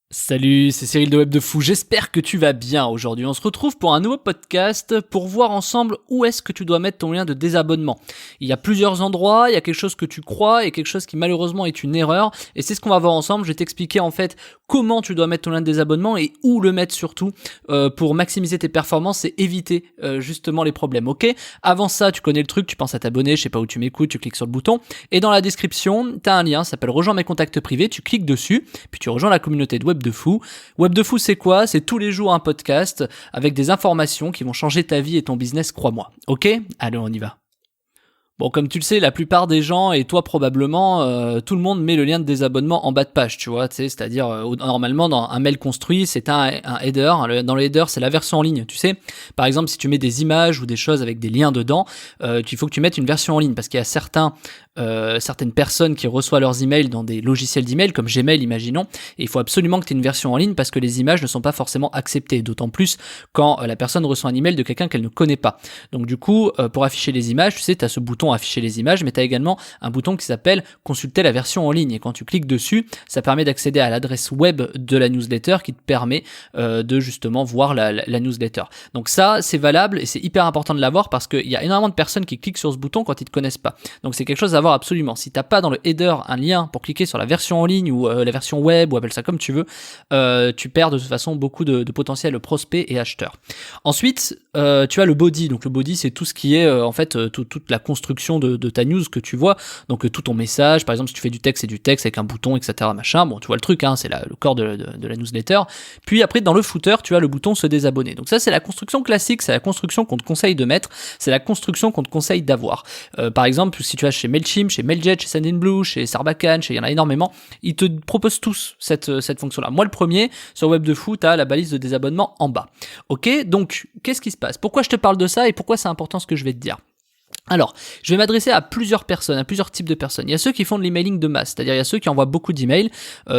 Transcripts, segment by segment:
Salut, c'est Cyril de Web de Fou, j'espère que tu vas bien aujourd'hui. On se retrouve pour un nouveau podcast pour voir ensemble où est-ce que tu dois mettre ton lien de désabonnement. Il y a plusieurs endroits, il y a quelque chose que tu crois et quelque chose qui malheureusement est une erreur. Et c'est ce qu'on va voir ensemble, je vais t'expliquer en fait comment tu dois mettre ton lien de désabonnement et où le mettre surtout pour maximiser tes performances et éviter justement les problèmes, ok? Avant ça, tu connais le truc, tu penses à t'abonner, je sais pas où tu m'écoutes, tu cliques sur le bouton. Et dans la description, tu as un lien, ça s'appelle Rejoins mes contacts privés, tu cliques dessus, puis tu rejoins la communauté de Web de Fou. Web de Fou, c'est quoi? C'est tous les jours un podcast avec des informations qui vont changer ta vie et ton business, crois-moi. Ok? Allez, on y va. Bon, comme tu le sais, la plupart des gens, et toi probablement, tout le monde met le lien de désabonnement en bas de page, tu vois, c'est-à-dire normalement dans un mail construit, c'est un header. Dans le header, c'est la version en ligne, tu sais. Par exemple, si tu mets des images ou des choses avec des liens dedans, il faut que tu mettes une version en ligne parce qu'il y a certaines personnes qui reçoivent leurs emails dans des logiciels d'email comme Gmail, imaginons, et il faut absolument que tu aies une version en ligne parce que les images ne sont pas forcément acceptées, d'autant plus quand la personne reçoit un email de quelqu'un qu'elle ne connaît pas. Donc du coup, pour afficher les images, tu sais, tu as ce bouton afficher les images, mais tu as également un bouton qui s'appelle consulter la version en ligne, et quand tu cliques dessus, ça permet d'accéder à l'adresse web de la newsletter qui te permet de justement voir la newsletter. Donc ça, c'est valable et c'est hyper important de l'avoir parce qu'il y a énormément de personnes qui cliquent sur ce bouton quand ils ne te connaissent pas. Donc c'est quelque chose à avoir absolument. Si t'as pas dans le header un lien pour cliquer sur la version en ligne ou la version web, ou appelle ça comme tu veux, tu perds de toute façon beaucoup de potentiels prospects et acheteurs. Ensuite, tu as le body. Donc le body, c'est tout ce qui est en fait toute la construction de ta news que tu vois. Donc tout ton message, par exemple si tu fais du texte, c'est du texte avec un bouton, etc. machin. Bon, tu vois le truc, hein, c'est le corps de la newsletter. Puis après, dans le footer, tu as le bouton se désabonner. Donc ça, c'est la construction classique, c'est la construction qu'on te conseille de mettre, c'est la construction qu'on te conseille d'avoir. Par exemple, si tu as chez Mailchimp, chez Mailjet, chez Sendinblue, chez Sarbacane, il y en a énormément, ils te proposent tous cette fonction-là. Moi, le premier, sur Web de Fou, tu as la balise de désabonnement en bas. Ok, donc qu'est-ce qui se passe? Pourquoi je te parle de ça et pourquoi c'est important ce que je vais te dire? Alors, je vais m'adresser à plusieurs personnes, à plusieurs types de personnes. Il y a ceux qui font de l'emailing de masse, c'est-à-dire il y a ceux qui envoient beaucoup d'emails,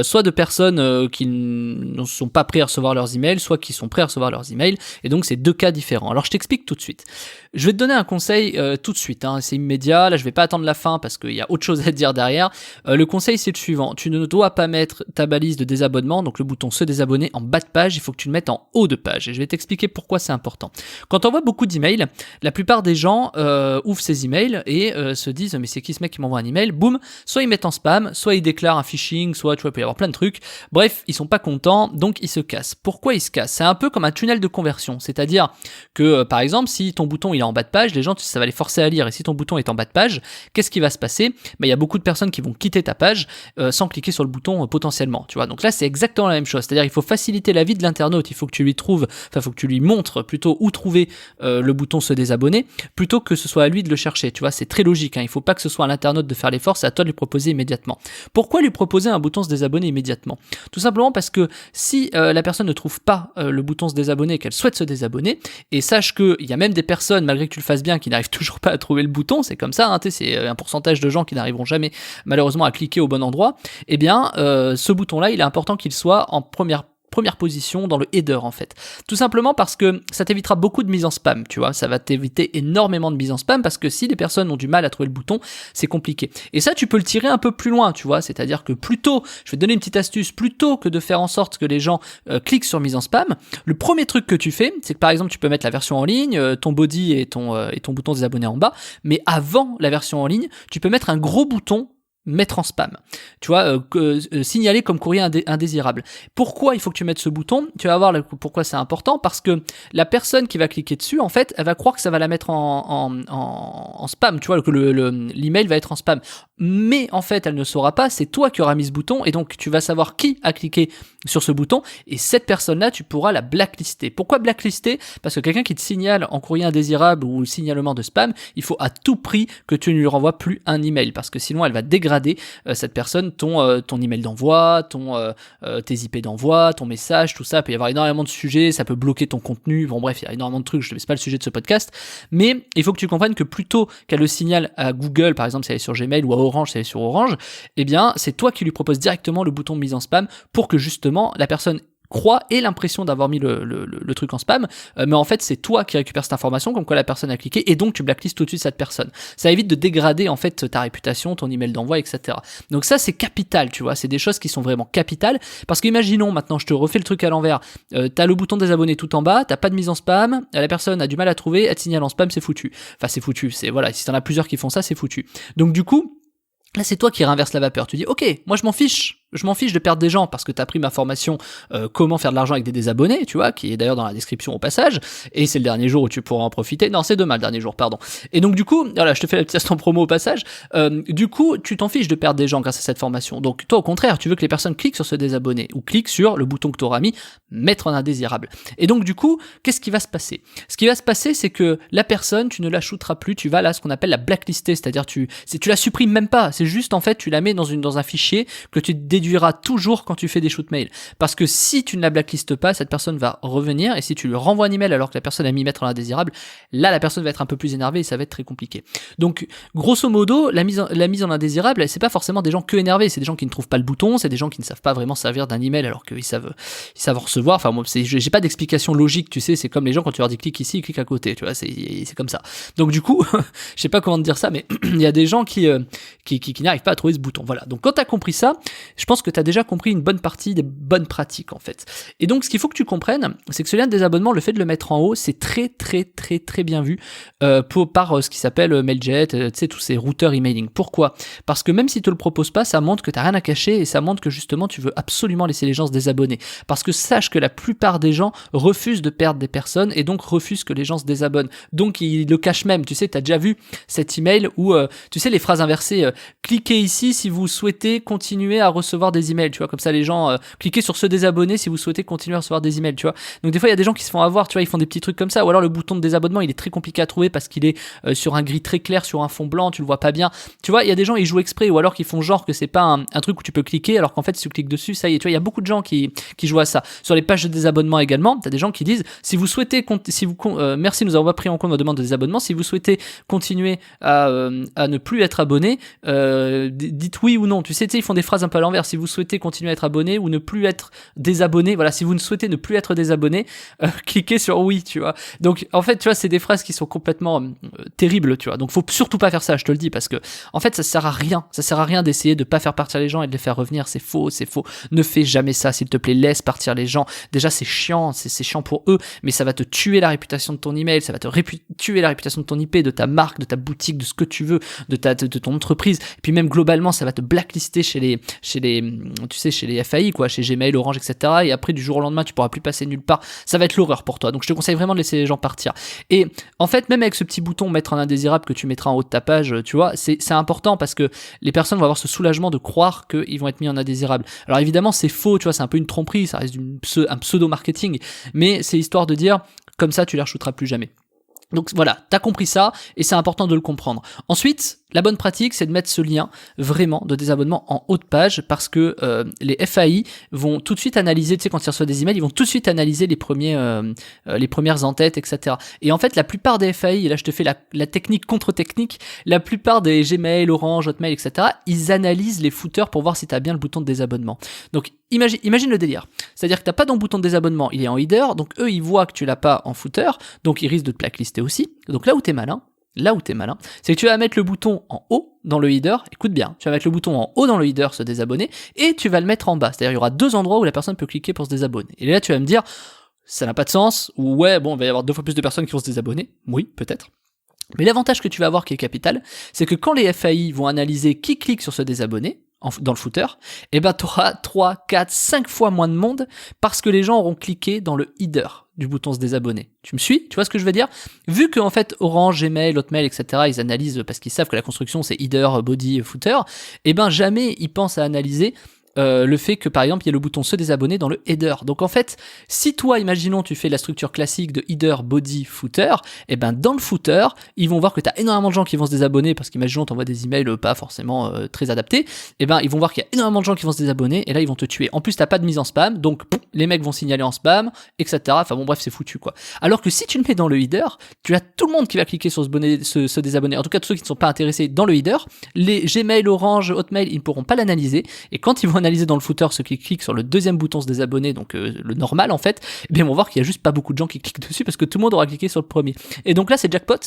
soit de personnes qui ne sont pas prêts à recevoir leurs emails, soit qui sont prêts à recevoir leurs emails, et donc c'est deux cas différents. Alors je t'explique tout de suite. Je vais te donner un conseil tout de suite, hein, c'est immédiat, là je vais pas attendre la fin parce qu'il y a autre chose à te dire derrière. Le conseil c'est le suivant, tu ne dois pas mettre ta balise de désabonnement, donc le bouton se désabonner en bas de page, il faut que tu le mettes en haut de page, et je vais t'expliquer pourquoi c'est important. Quand on envoie beaucoup d'emails, la plupart des gens ouvrent ces emails et se disent mais c'est qui ce mec qui m'envoie un email, boum, soit ils mettent en spam, soit ils déclarent un phishing, soit tu vois, il peut y avoir plein de trucs, bref, ils sont pas contents, donc ils se cassent. Pourquoi ils se cassent? C'est un peu comme un tunnel de conversion, c'est-à-dire que par exemple, si ton bouton il est en bas de page, les gens, ça va les forcer à lire, et si ton bouton est en bas de page, qu'est-ce qui va se passer? Il y a beaucoup de personnes qui vont quitter ta page sans cliquer sur le bouton potentiellement, tu vois. Donc là, c'est exactement la même chose, c'est-à-dire il faut faciliter la vie de l'internaute, il faut que tu lui faut que tu lui montres plutôt où trouver le bouton se désabonner, plutôt que ce soit à lui de le chercher, tu vois, c'est très logique, hein. Il faut pas que ce soit à l'internaute de faire l'effort, c'est à toi de lui proposer immédiatement. Pourquoi lui proposer un bouton se désabonner immédiatement? Tout simplement parce que si la personne ne trouve pas le bouton se désabonner, qu'elle souhaite se désabonner, et sache qu'il y a même des personnes, malgré que tu le fasses bien, qui n'arrivent toujours pas à trouver le bouton, c'est comme ça, hein, c'est un pourcentage de gens qui n'arriveront jamais malheureusement à cliquer au bon endroit, eh bien ce bouton-là, il est important qu'il soit en première position dans le header en fait. Tout simplement parce que ça t'évitera beaucoup de mise en spam, tu vois, ça va t'éviter énormément de mise en spam parce que si les personnes ont du mal à trouver le bouton, c'est compliqué. Et ça, tu peux le tirer un peu plus loin, tu vois, c'est-à-dire que plutôt, je vais te donner une petite astuce, plutôt que de faire en sorte que les gens cliquent sur mise en spam, le premier truc que tu fais, c'est que par exemple, tu peux mettre la version en ligne, ton body et ton bouton désabonner en bas, mais avant la version en ligne, tu peux mettre un gros bouton mettre en spam, tu vois, signaler comme courrier indésirable. Pourquoi il faut que tu mettes ce bouton? Tu vas voir pourquoi c'est important, parce que la personne qui va cliquer dessus, en fait, elle va croire que ça va la mettre en spam, tu vois, que l'email va être en spam. Mais en fait, elle ne saura pas, c'est toi qui auras mis ce bouton, et donc tu vas savoir qui a cliqué sur ce bouton, et cette personne-là, tu pourras la blacklister. Pourquoi blacklister? Parce que quelqu'un qui te signale en courrier indésirable ou signalement de spam, il faut à tout prix que tu ne lui renvoies plus un email, parce que sinon elle va dégrader cette personne, ton email d'envoi, tes IP d'envoi, ton message, tout ça. Il peut y avoir énormément de sujets, ça peut bloquer ton contenu, bon bref, il y a énormément de trucs, c'est pas le sujet de ce podcast, mais il faut que tu comprennes que plutôt qu'elle le signale à Google, par exemple si elle est sur Gmail, ou à Orange si elle est sur Orange, eh bien c'est toi qui lui proposes directement le bouton de mise en spam pour que justement la personne croient et l'impression d'avoir mis le truc en spam, mais en fait c'est toi qui récupères cette information comme quoi la personne a cliqué et donc tu blacklistes tout de suite cette personne. Ça évite de dégrader en fait ta réputation, ton email d'envoi, etc. Donc ça c'est capital, tu vois, c'est des choses qui sont vraiment capitales parce qu'imaginons maintenant, je te refais le truc à l'envers, t'as le bouton désabonner tout en bas, t'as pas de mise en spam, la personne a du mal à trouver, elle te signale en spam, c'est foutu. Enfin c'est foutu, c'est voilà, si t'en as plusieurs qui font ça, c'est foutu. Donc du coup, là, c'est toi qui renverse la vapeur. Tu dis, ok, moi je m'en fiche de perdre des gens parce que t'as pris ma formation comment faire de l'argent avec des désabonnés, tu vois, qui est d'ailleurs dans la description au passage, et c'est le dernier jour où tu pourras en profiter. Non, c'est demain le dernier jour, pardon. Et donc du coup, voilà, je te fais la petite instant promo au passage. Du coup, tu t'en fiches de perdre des gens grâce à cette formation. Donc toi, au contraire, tu veux que les personnes cliquent sur ce désabonné ou cliquent sur le bouton que tu auras mis, mettre en indésirable. Et donc du coup, qu'est-ce qui va se passer ? Ce qui va se passer, c'est que la personne, tu ne la shooteras plus, tu vas là ce qu'on appelle la blacklister, c'est-à-dire tu la supprimes même pas. C'est juste en fait, tu la mets dans un fichier que tu déduiras toujours quand tu fais des shoot mails. Parce que si tu ne la blacklistes pas, cette personne va revenir et si tu lui renvoies un email alors que la personne a mis mettre en indésirable, là la personne va être un peu plus énervée et ça va être très compliqué. Donc grosso modo, la mise en indésirable, c'est pas forcément des gens que énervés, c'est des gens qui ne trouvent pas le bouton, c'est des gens qui ne savent pas vraiment servir d'un email alors qu'ils savent recevoir. Enfin moi, j'ai pas d'explication logique, tu sais, c'est comme les gens quand tu leur dis clique ici, clique à côté, tu vois, c'est comme ça. Donc du coup, je sais pas comment te dire ça, mais il y a des gens qui n'arrivent pas à trouver ce bouton. Voilà. Donc quand tu as compris ça, je pense que tu as déjà compris une bonne partie des bonnes pratiques en fait. Et donc ce qu'il faut que tu comprennes, c'est que ce lien de désabonnement, le fait de le mettre en haut, c'est très très très très bien vu par ce qui s'appelle Mailjet, tu sais, tous ces routeurs emailing. Pourquoi ? Parce que même si tu le proposes pas, ça montre que tu n'as rien à cacher et ça montre que justement tu veux absolument laisser les gens se désabonner. Parce que sache que la plupart des gens refusent de perdre des personnes et donc refusent que les gens se désabonnent. Donc ils le cachent même. Tu sais, tu as déjà vu cet email où tu sais les phrases inversées, cliquez ici si vous souhaitez continuer à recevoir des emails, tu vois, comme ça les gens cliquez sur se désabonner si vous souhaitez continuer à recevoir des emails, tu vois. Donc des fois il y a des gens qui se font avoir, tu vois, ils font des petits trucs comme ça, ou alors le bouton de désabonnement il est très compliqué à trouver parce qu'il est sur un gris très clair, sur un fond blanc, tu le vois pas bien, tu vois. Il y a des gens ils jouent exprès ou alors qu'ils font genre que c'est pas un truc où tu peux cliquer alors qu'en fait si tu cliques dessus ça y est, tu vois. Il y a beaucoup de gens qui jouent à ça. Sur les pages de désabonnement également, t'as des gens qui disent si vous souhaitez merci, nous avons pas pris en compte votre demande de désabonnement, si vous souhaitez continuer à ne plus être abonné, dites oui ou non. Tu sais, ils font des phrases un peu à l'envers. Si vous souhaitez continuer à être abonné ou ne plus être désabonné, voilà, si vous ne souhaitez ne plus être désabonné, cliquez sur oui, tu vois. Donc, en fait, tu vois, c'est des phrases qui sont complètement terribles, tu vois. Donc, faut surtout pas faire ça, je te le dis, parce que, en fait, ça sert à rien. Ça sert à rien d'essayer de pas faire partir les gens et de les faire revenir. C'est faux, c'est faux. Ne fais jamais ça, s'il te plaît. Laisse partir les gens. Déjà, c'est chiant pour eux, mais ça va te tuer la réputation de ton email, ça va te tuer la réputation de ton IP, de ta marque, de ta boutique, de ce que tu veux, de ton entreprise. Et puis même globalement, ça va te blacklister chez les FAI, quoi, chez Gmail, Orange, etc. Et après, du jour au lendemain, tu pourras plus passer nulle part. Ça va être l'horreur pour toi. Donc, je te conseille vraiment de laisser les gens partir. Et en fait, même avec ce petit bouton mettre en indésirable que tu mettras en haut de ta page, tu vois, c'est important parce que les personnes vont avoir ce soulagement de croire qu'ils vont être mis en indésirable. Alors évidemment, c'est faux, tu vois, c'est un peu une tromperie, ça reste un pseudo-marketing, mais c'est histoire de dire, comme ça, tu les re-shooteras plus jamais. Donc voilà, t'as compris ça et c'est important de le comprendre. Ensuite, la bonne pratique, c'est de mettre ce lien vraiment de désabonnement en haut de page parce que les FAI vont tout de suite analyser, tu sais, quand ils reçoivent des emails, ils vont tout de suite analyser les premières en-têtes, etc. Et en fait, la plupart des FAI, et là je te fais la technique contre technique, la plupart des Gmail, Orange, Hotmail, etc., ils analysent les footers pour voir si t'as bien le bouton de désabonnement. Donc imagine le délire. C'est-à-dire que t'as pas ton bouton de désabonnement, il est en header, donc eux ils voient que tu l'as pas en footer, donc ils risquent de te blacklister aussi. Donc là où t'es malin, c'est que tu vas mettre le bouton en haut dans le header, écoute bien, tu vas mettre le bouton en haut dans le header, se désabonner, et tu vas le mettre en bas. C'est-à-dire il y aura deux endroits où la personne peut cliquer pour se désabonner. Et là tu vas me dire, ça n'a pas de sens, ou ouais, bon, il va y avoir 2 fois plus de personnes qui vont se désabonner. Oui, peut-être. Mais l'avantage que tu vas avoir qui est capital, c'est que quand les FAI vont analyser qui clique sur se désabonner, dans le footer, eh ben t'auras 3, 4, 5 fois moins de monde parce que les gens auront cliqué dans le header du bouton se désabonner. Tu me suis ? Tu vois ce que je veux dire ? Vu que en fait Orange, Gmail, Hotmail, etc. ils analysent parce qu'ils savent que la construction c'est header, body, footer, eh ben jamais ils pensent à analyser le fait que par exemple il y a le bouton se désabonner dans le header. Donc en fait, si toi imaginons tu fais la structure classique de header, body, footer, et ben dans le footer, ils vont voir que tu as énormément de gens qui vont se désabonner parce qu'imaginons t'envoies des emails pas forcément très adaptés, et ben ils vont voir qu'il y a énormément de gens qui vont se désabonner et là ils vont te tuer. En plus t'as pas de mise en spam, donc les mecs vont signaler en spam, etc. Enfin bon bref c'est foutu quoi. Alors que si tu le mets dans le header, tu as tout le monde qui va cliquer sur se désabonner. En tout cas tous ceux qui ne sont pas intéressés dans le header, les Gmail, Orange, Hotmail, ils ne pourront pas l'analyser et quand ils vont analyser dans le footer ceux qui cliquent sur le deuxième bouton se désabonner, donc le normal en fait, eh bien on va voir qu'il y a juste pas beaucoup de gens qui cliquent dessus parce que tout le monde aura cliqué sur le premier. Et donc là c'est jackpot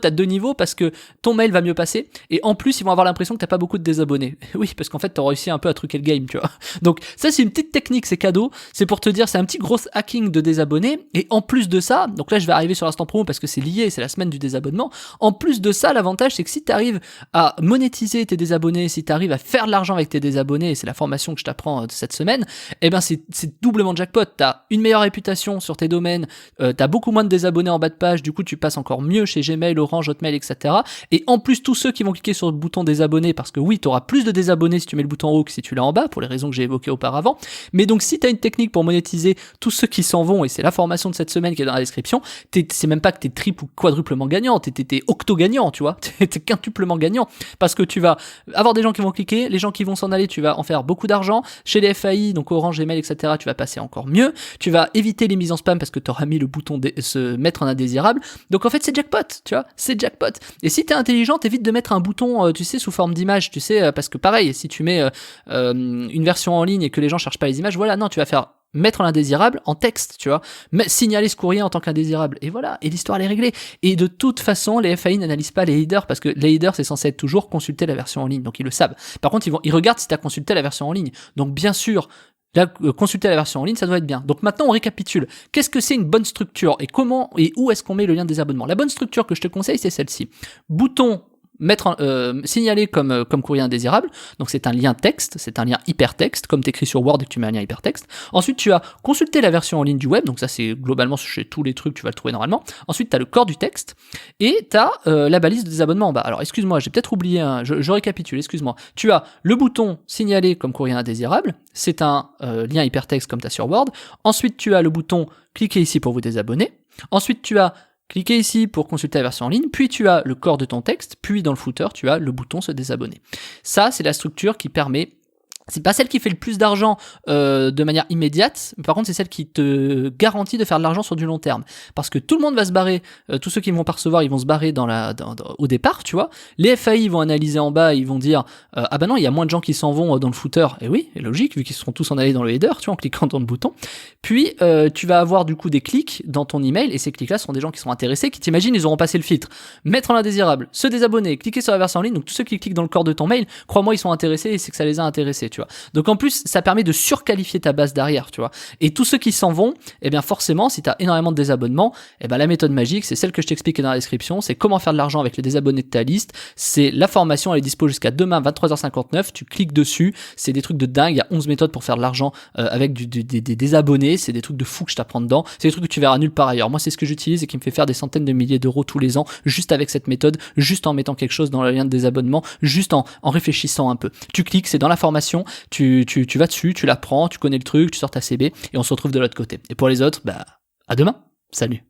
à 2 niveaux parce que ton mail va mieux passer et en plus ils vont avoir l'impression que t'as pas beaucoup de désabonnés. Oui, parce qu'en fait t'as réussi un peu à truquer le game, tu vois. Donc ça c'est une petite technique, c'est cadeau, c'est pour te dire c'est un petit gros hacking de désabonnés. Et en plus de ça, donc là je vais arriver sur l'instant promo parce que c'est lié, c'est la semaine du désabonnement. En plus de ça, l'avantage c'est que si tu arrives à monétiser tes désabonnés, si tu arrives à faire de l'argent avec tes désabonnés, et c'est la formation que je t'apprends cette semaine, eh ben c'est doublement jackpot. T'as une meilleure réputation sur tes domaines, t'as beaucoup moins de désabonnés en bas de page, du coup tu passes encore mieux chez Gmail, Orange, Hotmail, etc. Et en plus tous ceux qui vont cliquer sur le bouton désabonner, parce que oui, t'auras plus de désabonnés si tu mets le bouton en haut que si tu l'as en bas, pour les raisons que j'ai évoquées auparavant. Mais donc si t'as une technique pour monétiser tous ceux qui s'en vont, et c'est la formation de cette semaine qui est dans la description, c'est même pas que t'es triple ou quadruplement gagnant, t'es octo-gagnant, tu vois, t'es quintuplement gagnant, parce que tu vas avoir des gens qui vont cliquer, les gens qui vont s'en aller, tu vas en faire beaucoup d'argent, chez les FAI, donc Orange, Gmail, etc., tu vas passer encore mieux, tu vas éviter les mises en spam parce que t'auras mis le bouton se mettre en indésirable, donc en fait c'est jackpot, tu vois, c'est jackpot. Et si t'es intelligent, t'évites de mettre un bouton, tu sais, sous forme d'image, tu sais, parce que pareil, si tu mets une version en ligne et que les gens cherchent pas les images, voilà, non, tu vas faire mettre l'indésirable en texte, tu vois, mais signaler ce courrier en tant qu'indésirable, et voilà, et l'histoire elle est réglée. Et de toute façon, les FAI n'analysent pas les headers, parce que les headers c'est censé être toujours consulter la version en ligne, donc ils le savent. Par contre, ils regardent si t'as consulté la version en ligne, donc bien sûr, là, consulter la version en ligne, ça doit être bien. Donc maintenant, on récapitule. Qu'est-ce que c'est une bonne structure, et comment, et où est-ce qu'on met le lien de désabonnement? La bonne structure que je te conseille, c'est celle-ci. Bouton signaler comme courrier indésirable, donc c'est un lien texte, c'est un lien hypertexte, comme t'écris sur Word et que tu mets un lien hypertexte. Ensuite tu as consulté la version en ligne du web, donc ça c'est globalement chez tous les trucs, tu vas le trouver normalement. Ensuite tu as le corps du texte, et tu as la balise de désabonnement en bas. Alors excuse-moi, j'ai peut-être oublié, je récapitule, excuse-moi. Tu as le bouton signaler comme courrier indésirable, c'est un lien hypertexte comme tu as sur Word. Ensuite tu as le bouton cliquez ici pour vous désabonner. Ensuite tu as cliquez ici pour consulter la version en ligne, puis tu as le corps de ton texte, puis dans le footer, tu as le bouton se désabonner. Ça, c'est la structure qui permet, c'est pas celle qui fait le plus d'argent de manière immédiate, mais par contre c'est celle qui te garantit de faire de l'argent sur du long terme. Parce que tout le monde va se barrer, tous ceux qui vont pas recevoir, ils vont se barrer au départ, tu vois. Les FAI vont analyser en bas, ils vont dire ah bah non, il y a moins de gens qui s'en vont dans le footer. Et oui, c'est logique, vu qu'ils seront tous en allés dans le header, tu vois, en cliquant dans le bouton. Puis tu vas avoir du coup des clics dans ton email, et ces clics-là seront des gens qui seront intéressés, qui t'imaginent, ils auront passé le filtre. Mettre en indésirable, se désabonner, cliquer sur la version en ligne, donc tous ceux qui cliquent dans le corps de ton mail, crois-moi, ils sont intéressés et c'est que ça les a intéressés, tu vois. Donc en plus, ça permet de surqualifier ta base derrière, tu vois. Et tous ceux qui s'en vont, eh bien forcément, si tu as énormément de désabonnements, eh ben la méthode magique, c'est celle que je t'explique dans la description, c'est comment faire de l'argent avec les désabonnés de ta liste. C'est la formation, elle est dispo jusqu'à demain 23h59, tu cliques dessus, c'est des trucs de dingue, il y a 11 méthodes pour faire de l'argent avec des désabonnés, c'est des trucs de fou que je t'apprends dedans, c'est des trucs que tu verras nulle part ailleurs. Moi, c'est ce que j'utilise et qui me fait faire des centaines de milliers d'euros tous les ans, juste avec cette méthode, juste en mettant quelque chose dans le lien de désabonnement, juste en réfléchissant un peu. Tu cliques, c'est dans la formation, tu vas dessus, tu l'apprends, tu connais le truc, tu sors ta CB et on se retrouve de l'autre côté. Et pour les autres, bah, à demain. Salut.